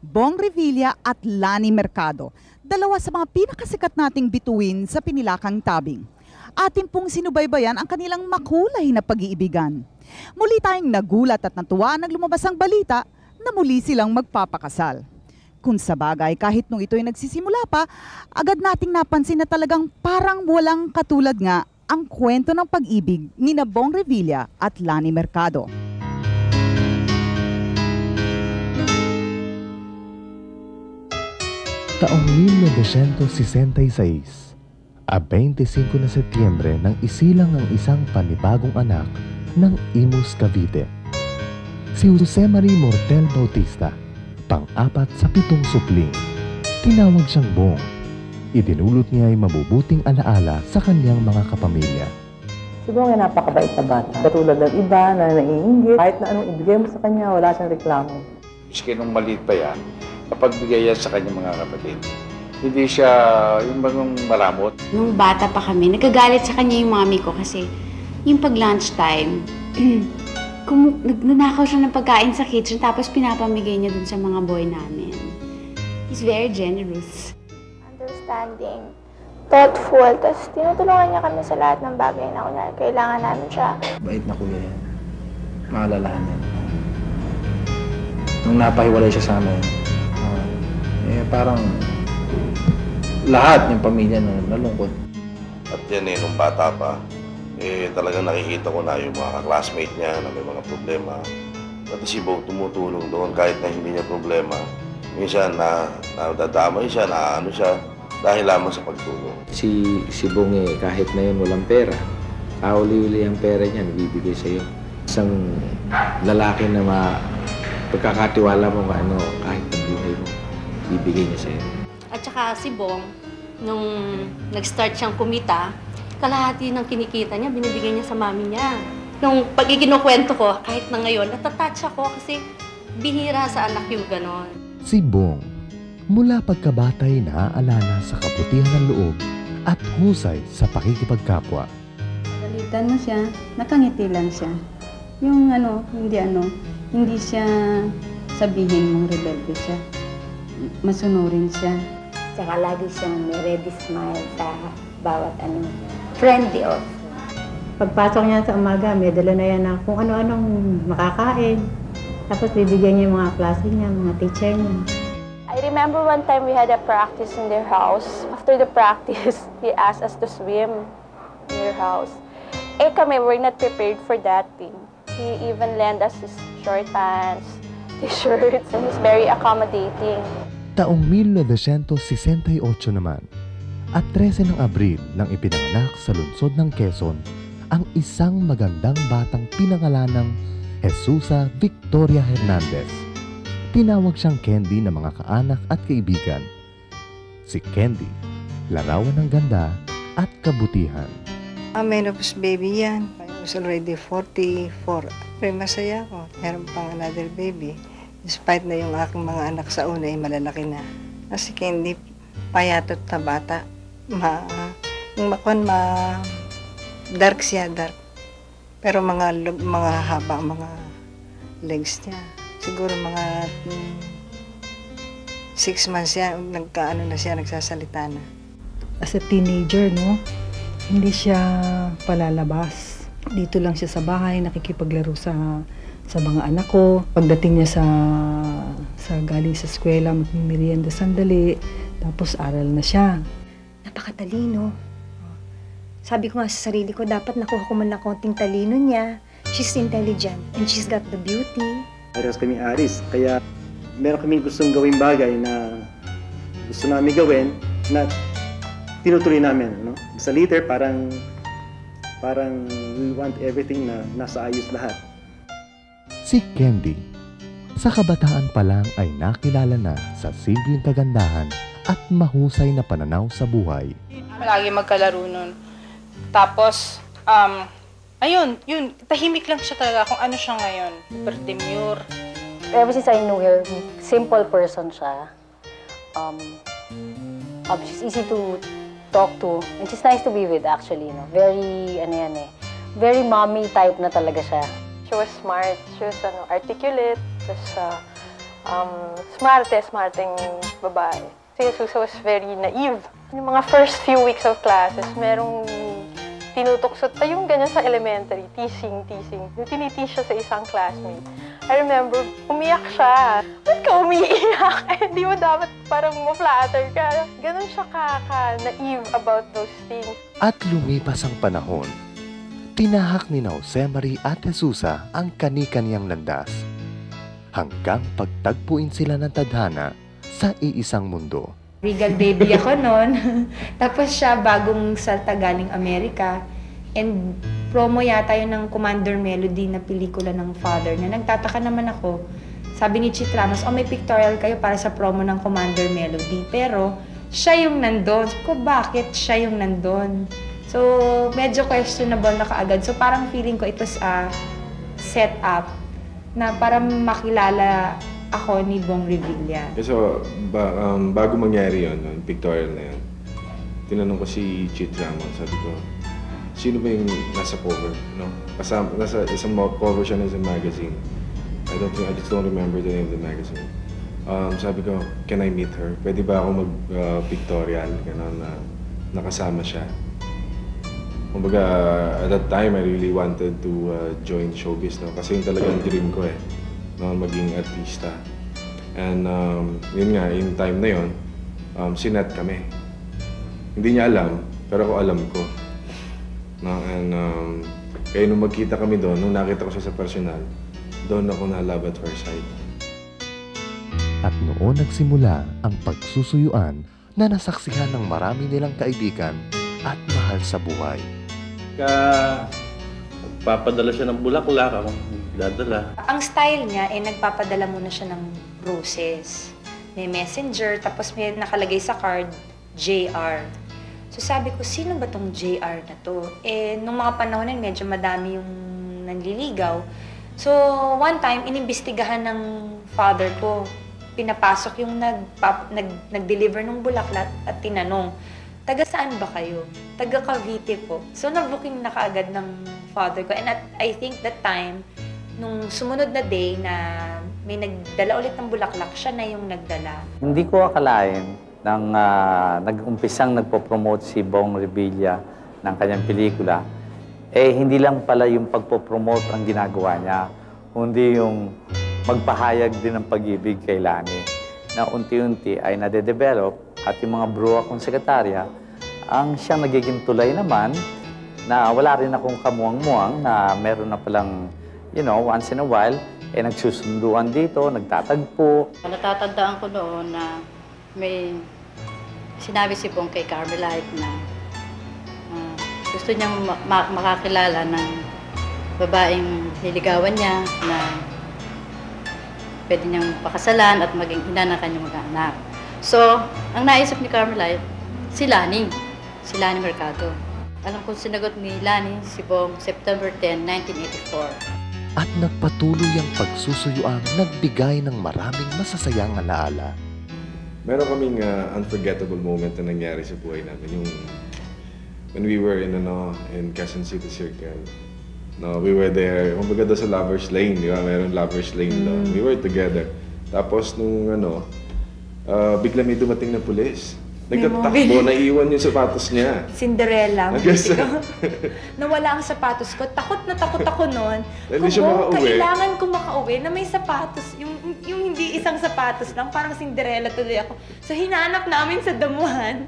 Bong Revilla at Lani Mercado, dalawa sa mga pinakasikat nating bituin sa pinilakang tabing. Atin pong sinubaybayan ang kanilang makulay na pag-iibigan. Muli tayong nagulat at natuwa nang lumabas ang balita na muli silang magpapakasal. Kung sa bagay, kahit nung ito'y nagsisimula pa, agad nating napansin na talagang parang walang katulad nga ang kwento ng pag-ibig ni Bong Revilla at Lani Mercado. Taong 1966, a 25 na Setyembre nang isilang ang isang panibagong anak ng Imus, Cavite. Si Jose Marie Mortel Bautista, pang-apat sa 7 supling. Tinawag siyang Bong. Idinulot niya ay mabubuting alaala sa kanyang mga kapamilya. Si Bong ay napakabait na bata. Katulad ng iba na naiinggit, kahit na anong ibigay mo sa kanya, wala siyang reklamo. Miski nung maliit pa yan, kapag bigay yan sa kanyang mga kapatid, hindi siya yung bagong malamot. Nung bata pa kami, nagkagalit sa kanya yung mami ko kasi yung pag lunchtime, nagnanakaw siya ng pagkain sa kitchen tapos pinapamigay niya dun sa mga boy namin. He's very generous. Understanding, thoughtful, tapos tinutulungan niya kami sa lahat ng bagay na kunyari kailangan namin siya. Bait na kuya yan. Maalalahan yan. Nung napahiwalay siya sa amin, parang lahat ng pamilya nalungkot. At yan nung bata pa, talagang nakikita ko na yung mga classmate niya na may mga problema. Pati si Bong tumutulong doon kahit na hindi niya problema. Minsan nadadamay siya, naano siya dahil lamang sa pagtulong. Si Bong kahit na yun walang pera, kauli-uli ang pera niya, nabibigay sa'yo. Isang lalaki na pagkakatiwala mo kahit ang buhay mo, bibigay niya sa'yo. At saka si Bong, nung nag-start siyang kumita, kalahati ng kinikita niya, binibigay niya sa mami niya. Nung pag-ikinukwento ko, kahit na ngayon, natatouch ako kasi bihira sa anak yung ganon. Si Bong, mula pagkabatay naaalala sa kabutihan ng loob at husay sa pakikipagkapwa. Pagalitan mo siya, nakangiti lang siya. Yung hindi siya sabihin mong rebelde siya. Masunurin siya. Tsaka lagi siyang may ready smile sa bawat friendly also. Pagpasok niya sa umaga, may dala na yan na kung ano-anong makakain. Tapos bibigyan niya yung mga klase niya, mga teacher niya. I remember one time we had a practice in their house. After the practice, he asked us to swim in their house. Kami, we're not prepared for that thing. He even lent us his short pants, t-shirts, and he's very accommodating. Taong 1968 naman, at 13 ng Abril nang ipinanganak sa lungsod ng Quezon ang isang magandang batang pinangalanang Jesusa Victoria Hernandez. Tinawag siyang Candy ng mga kaanak at kaibigan. Si Candy, larawan ng ganda at kabutihan. Menopause baby yan. I was already 44. Pero masaya ako. Meron pang another baby. Despite na yung aking mga anak sa una ay malalaki na. Kasi Candy, payatot na bata. Dark siya, dark. Pero mga haba, mga legs niya. Siguro mga 6 months siya, nagsasalita na. As a teenager, hindi siya palalabas. Dito lang siya sa bahay, nakikipaglaro sa mga anak ko. Pagdating niya sa galing sa eskwela, magmimerienda sandali, tapos aral na siya. Napakatalino. Sabi ko nga sa sarili ko, dapat nakuha ko man na konting talino niya. She's intelligent and she's got the beauty. Parehas kaming aris, kaya meron kaming gustong gawing bagay na gusto namin gawin na tinutuloy namin. Sa later, parang we want everything na nasa ayos lahat. Si Candy, sa kabataan pa lang ay nakilala na sa simpleng kagandahan at mahusay na pananaw sa buhay. Lagi magkalaro nun. Tapos, ayun, tahimik lang siya talaga kung ano siya ngayon. Super demure. Ever since I knew her, simple person siya. She's easy to talk to. And she's nice to be with actually, Very, very mommy type na talaga siya. She was smart. She was articulate. Tapos, Smarteng babae. Si Jesusa was very naive. Yung mga first few weeks of classes, merong tinutuksot pa yung ganyan sa elementary, teasing. Yung tinitease siya sa isang classmate. I remember, umiyak siya. Ba't ka umiiyak? Hindi mo dapat parang ma-flatter ka. Ganon siya ka-naive about those things. At lumipas ang panahon, tinahak ni Jose Marie at Jesusa ang kani-kaniyang landas hanggang pagtagpuin sila ng tadhana sa iisang mundo. Regal baby ako noon. Tapos siya bagong salta galing Amerika. And promo yata yun ng Commander Melody na pelikula ng father niya. Nagtataka naman ako. Sabi ni Chit Ramos, may pictorial kayo para sa promo ng Commander Melody. Pero siya yung nandun. Sabi ko, bakit siya yung nandun? So, medyo questionable na kaagad. So, parang feeling ko it was a set up na para makilala ako ni Bong Revilla. So, bago mangyari yun, yung pictorial na yun, tinanong ko si Chit Ramos, sabi ko, sino ba yung nasa cover, no? Kasama, nasa isang cover siya ng isang magazine. I just don't remember the name of the magazine. Sabi ko, can I meet her? Pwede ba ako mag-pictorial, gano'n, na nakasama siya? Kumbaga, at that time, I really wanted to join showbiz, no? Kasi yung talagang dream ko no, maging artista. And yun nga, yung time na yun, sinet kami. Hindi niya alam, pero ako alam ko. No? And kaya nung magkita kami doon, nung nakita ko siya sa personal, doon ako na-love at first sight. At noon nagsimula ang pagsusuyuan na nasaksihan ng marami nilang kaibigan at mahal sa buhay. Papadala siya ng bulaklak, ako dadala. Ang style niya, nagpapadala muna siya ng roses. May messenger, tapos may nakalagay sa card, JR. So sabi ko, sino ba tong JR na to? Nung mga panahon na medyo madami yung nanliligaw. So, one time, inimbestigahan ng father ko. Pinapasok yung nag-deliver ng bulaklak at tinanong, taga saan ba kayo? Taga Cavite po. So, nabooking na kaagad ng father ko. And I think that time, nung sumunod na day na may nagdala ulit ng bulaklak, siya na yung nagdala. Hindi ko akalain nang nag-umpisang nagpo-promote si Bong Revilla ng kanyang pelikula, hindi lang pala yung pagpo-promote ang ginagawa niya, kundi yung magpahayag din ng pag-ibig kay Lani na unti-unti ay nade-develop at yung mga bruwa kong sekretarya ang siyang nagiging tulay naman na wala rin akong kamuang-muang na meron na palang, once in a while, nagsusunduan dito, nagtatagpo. Natatandaan ko noon na may sinabi si Bong kay Carmelite na gusto niyang makakilala ng babaeng niligawan niya na pwede niyang pakasalan at maging ina ng kanyang mga anak. So, ang naisip ni Carmelite, si Lani Mercado. Alam kong sinagot ni Lani si Bong September 10, 1984. At nagpatuloy ang pagsusuyuang nagbigay ng maraming masasayang alaala. Meron kaming unforgettable moment na nangyari sa buhay namin. Yung when we were in Quezon City Circle. No, we were there. Kumbaga doon sa Lover's Lane, di ba? Meron Lover's Lane doon. We were together. Tapos nung bigla may dumating na pulis. Nagtatakbo, naiwan yung sapatos niya. Cinderella. Nawala ang sapatos ko. Takot na takot ako noon. Hindi siya makauwi. Kailangan ko makauwi na may sapatos. Yung hindi isang sapatos lang, parang Cinderella tuloy ako. So hinanap namin sa damuhan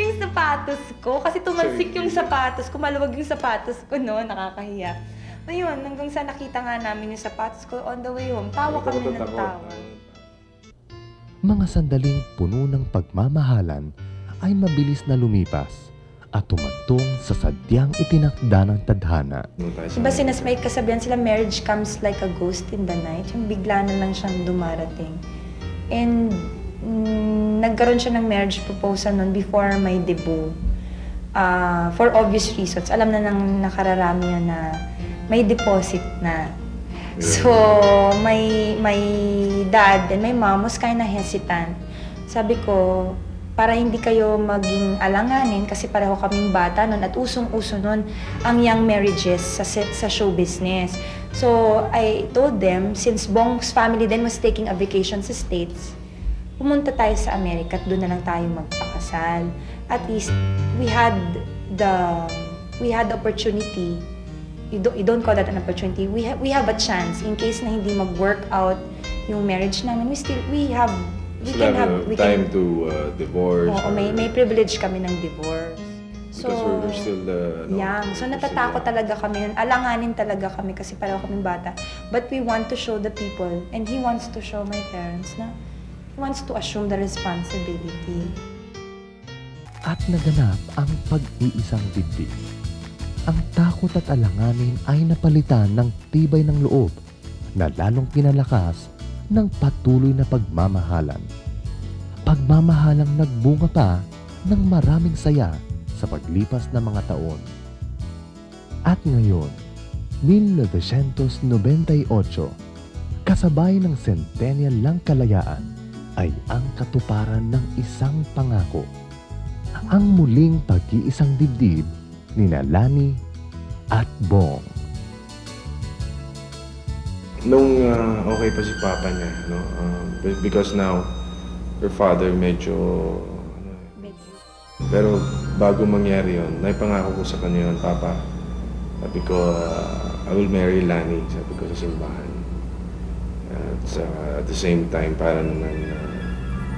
yung sapatos ko. Kasi tumalsik yung sapatos ko. Maluwag yung sapatos ko noon. Nakakahiya. Ayun, hanggang sa nakita nga namin yung sapatos ko on the way home. Tawa kami ng tawa. Mga sandaling puno ng pagmamahalan ay mabilis na lumipas at tumantong sa sadyang itinakda ng tadhana. Diba may kasabihan sila, marriage comes like a ghost in the night. Yung bigla na lang siyang dumarating. And nagkaroon siya ng marriage proposal noon before my debut. For obvious reasons. Alam na ng nakararami yan na may deposit na. So, my dad and my mom was kind of hesitant. Sabi ko, para hindi kayo maging alanganin kasi pareho kaming bata nun at usong-uso nun ang young marriages sa show business. So, I told them, since Bong's family then was taking a vacation sa States, pumunta tayo sa Amerika at doon na lang tayo magpakasal. At least, we had the opportunity. You don't call that an opportunity. We have a chance in case na hindi mag-work out yung marriage namin. We can have time to divorce. Oo, may privilege kami ng divorce. So, because we're still young. So natatakot talaga kami. Alanganin talaga kami kasi pareho kaming bata. But we want to show the people, and he wants to show my parents na he wants to assume the responsibility. At naganap ang pag-iisang dibdib. Ang takot at alanganin ay napalitan ng tibay ng loob na lalong pinalakas ng patuloy na pagmamahalan. Pagmamahalang nagbunga pa ng maraming saya sa paglipas ng mga taon. At ngayon, 1998, kasabay ng centennial ng kalayaan, ay ang katuparan ng isang pangako. Ang muling pag-iisang dibdib ni Lani at Bong. Nung okay pa si Papa niya, no? Because now, her father medyo... Pero bago mangyari yun, naipangako ko sa kanya yun, Papa. Sabi ko, I will marry Lani, sabi ko sa simbahan. At the same time, para naman,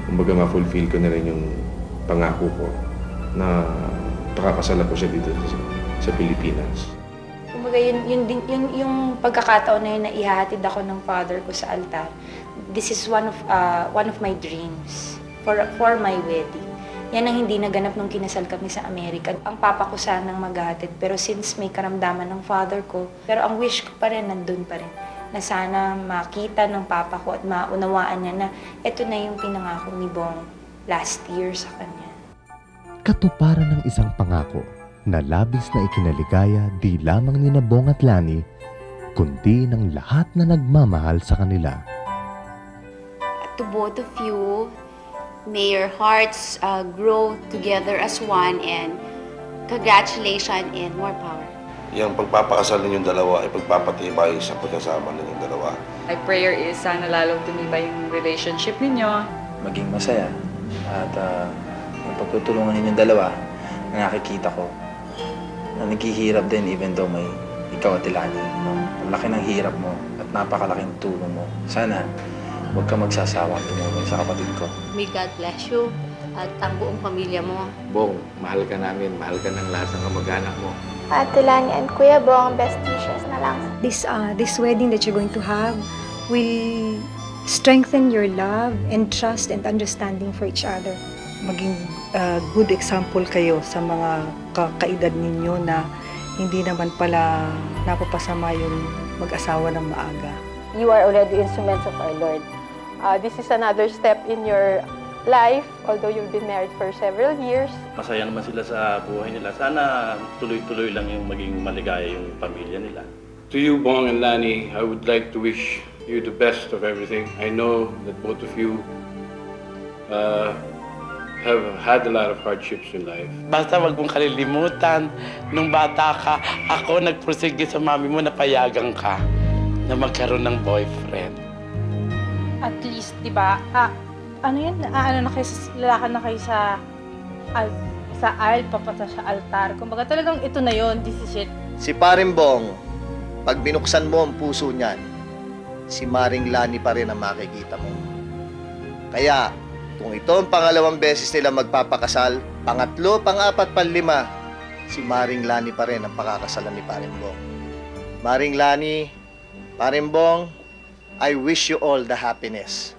kumbaga ma-fulfill ko na rin yung pangako ko na pakakasala ko siya dito sa Pilipinas. Kumbaga, yung pagkakataon na yun na ihahatid ako ng father ko sa altar, this is one of my dreams for my wedding. Yan ang hindi naganap nung kinasal kami sa Amerika. Ang papa ko sanang maghahatid, pero since may karamdaman ng father ko, pero ang wish ko pa rin, nandun pa rin, na sana makita ng papa ko at maunawaan niya na eto na yung pinangako ni Bong last year sa kanya. Katuparan ng isang pangako na labis na ikinaligaya di lamang ni Bong at Lani, kundi ng lahat na nagmamahal sa kanila. To both of you, may your hearts grow together as one, and congratulations and more power. Yung pagpapakasal ninyong dalawa ay pagpapatibay sa pagkasama ninyong dalawa. My prayer is sana lalong tumibay yung relationship ninyo. Maging masaya at yung pagtutulungan ninyong dalawa na nakikita ko na naghihirap din even though may ikaw at Lani. No? Ang laki ng hirap mo at napakalaking tulong mo. Sana huwag ka magsasawang tumulong sa kapatid ko. May God bless you at ang buong pamilya mo. Bong, mahal ka namin, mahal ka ng lahat ng kamag-anak mo. Ate Lani and Kuya Bong, best wishes na lang. This wedding that you're going to have will strengthen your love and trust and understanding for each other. Maging good example kayo sa mga kaedad ninyo na hindi naman pala napapasama yung mag-asawa ng maaga. You are already instruments of our Lord. This is another step in your life, although you've been married for several years. Masaya naman sila sa buhay nila. Sana tuloy-tuloy lang yung maging maligaya yung pamilya nila. To you, Bong and Lani, I would like to wish you the best of everything. I know that both of you have had a lot of hardships in life. Basta wag mong kalilimutan, nung bata ka, ako nagprosige sa mami mo na payagan ka na magkaroon ng boyfriend. At least, di ba, ano yan, lalakad na kayo sa aisle, papunta sa altar. Kumbaga talagang ito na yon, this is it. Si Paring Bong, pag binuksan mo ang puso niyan, si Maring Lani pa rin ang makikita mo. Kaya, kung ito ang pangalawang beses nila magpapakasal, pangatlo, pang-apat, pang-lima, si Maring Lani pa rin ang pakakasalan ni Paring Bong. Maring Lani, Paring Bong, I wish you all the happiness.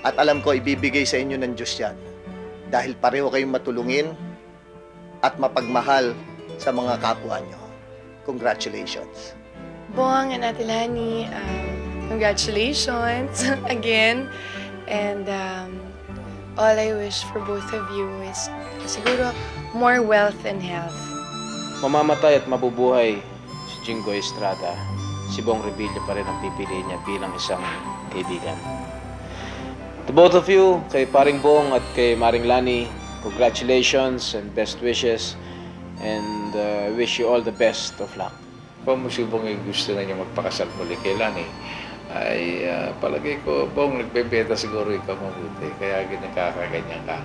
At alam ko, ibibigay sa inyo ng Diyos yan. Dahil pareho kayong matulungin at mapagmahal sa mga kapwa nyo. Congratulations. Bong and Ate Lani, congratulations again. And all I wish for both of you is siguro more wealth and health. Mamamatay at mabubuhay si Jingo Estrada. Si Bong Revilla pa rin ang pipiliin niya bilang isang kaibigan. To both of you, kay Paring Bong at kay Maring Lani, congratulations and best wishes and wish you all the best of luck. Kung musibong gusto na niya magpakasal muli kay Lani, ay palagay ko, Bong, nagbebenta siguro ikaw mabuti, kaya ginagkakaganyan ka.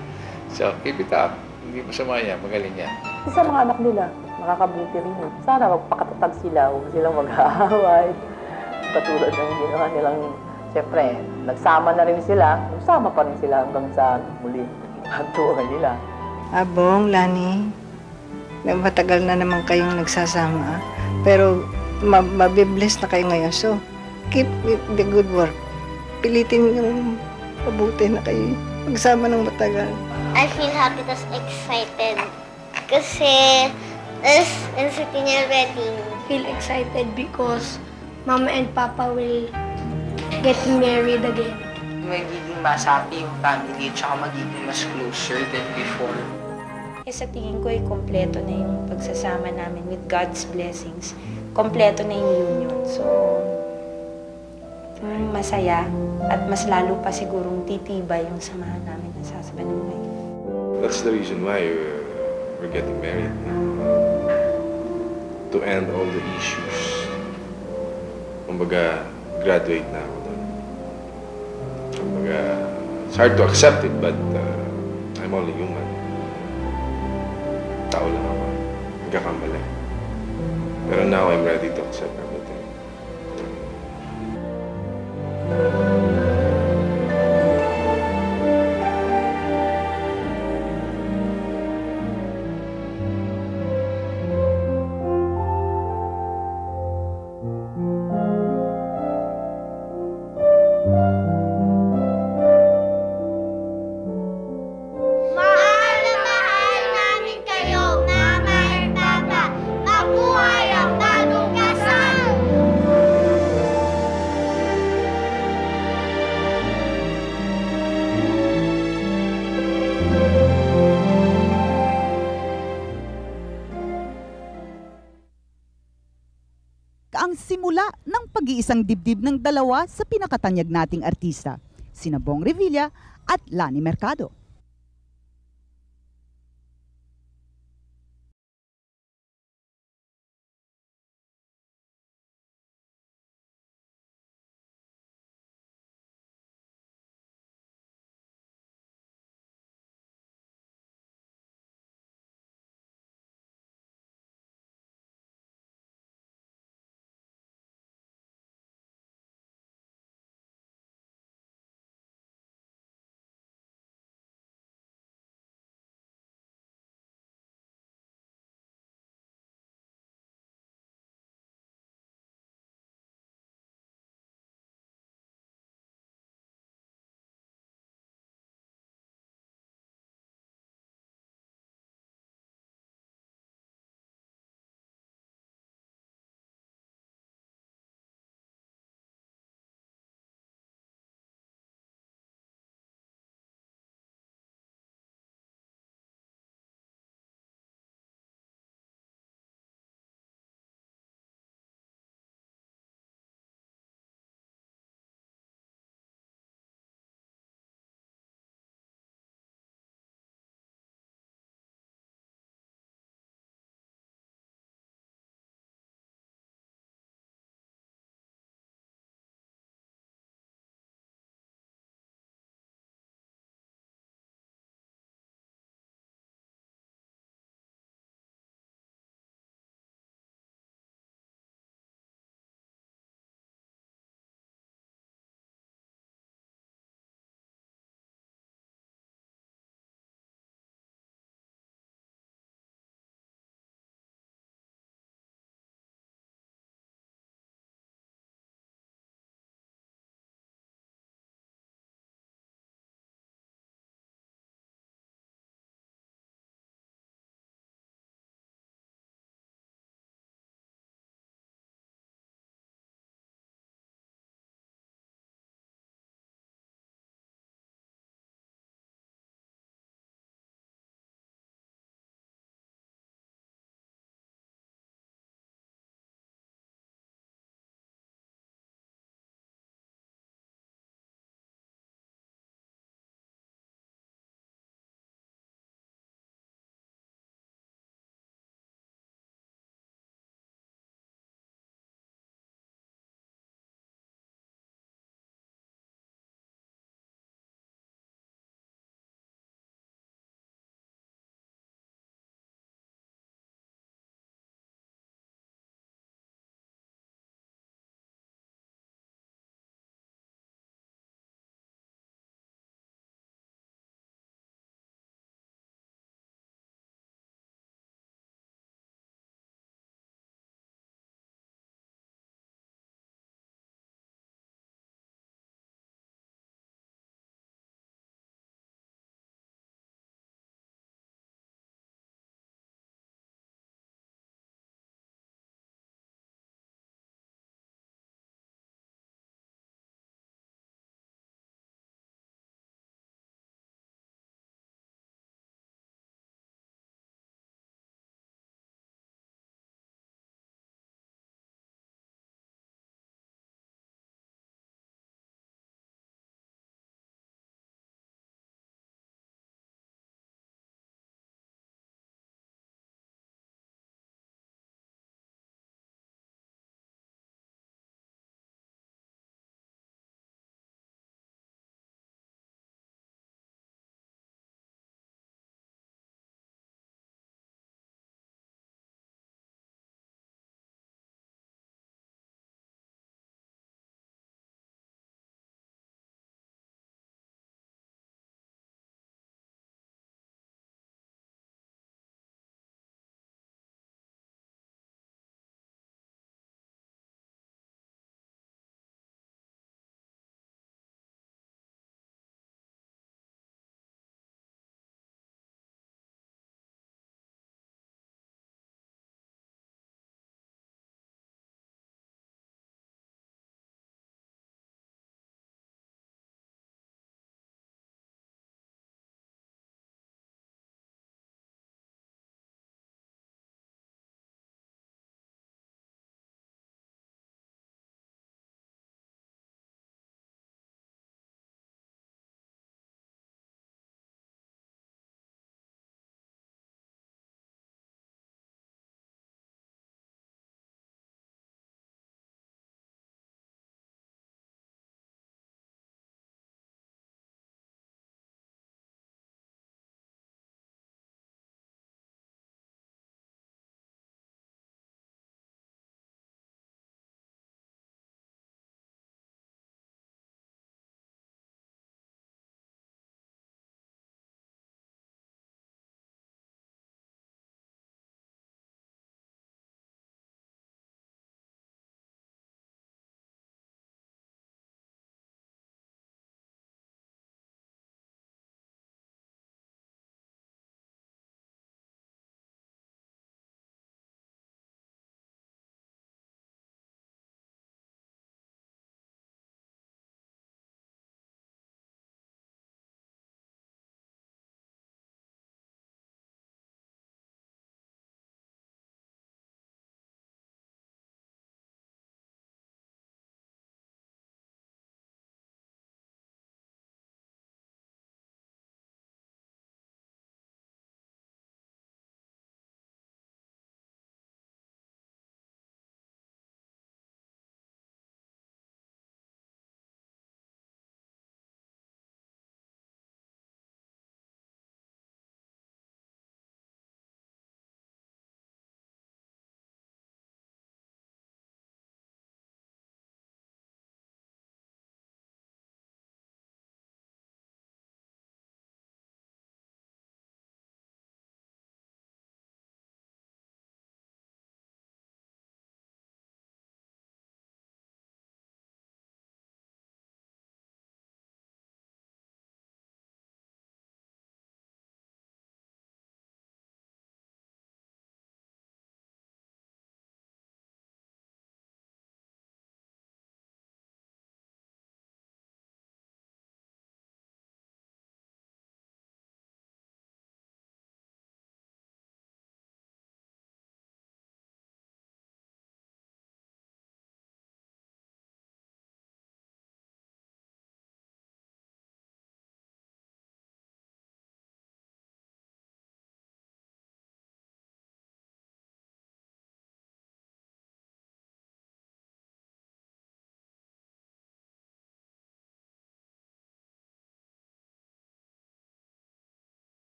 So, keep it up. Hindi masama yan, magaling yan. Sa mga anak nila, makakabuti rin. Sana magpakatatag sila, huwag silang mag-aaway. Katulad ng ginawa nilang, siyempre, nagsama na rin sila, nagsama pa rin sila hanggang sa muli. Hantuan nila. Bong, Lani, matagal na naman kayong nagsasama. Pero mabibless na kayo ngayon. So, keep the good work. Pilitin yung mabuti na kayo magsama ng matagal. I feel happy tas excited kasi is centennial wedding. Feel excited because Mama and Papa will get married again. Magiging mas happy yung family at magiging mas closer than before. Sa tingin ko ay kompleto na yung pagsasama namin with God's blessings. Kompleto na yung union. So, masaya at mas lalo pa sigurong titibay yung samahan namin ng husband and wife. That's the reason why we're getting married. To end all the issues. Kumbaga, graduate na ako doon. Kumbaga, it's hard to accept it, but I'm only human. Tao lang ako. Nagkakamali. Pero now, I'm ready to accept everything. Ang simula ng pag-iisang dibdib ng dalawa sa pinakatanyag nating artista, sina Bong Revilla at Lani Mercado.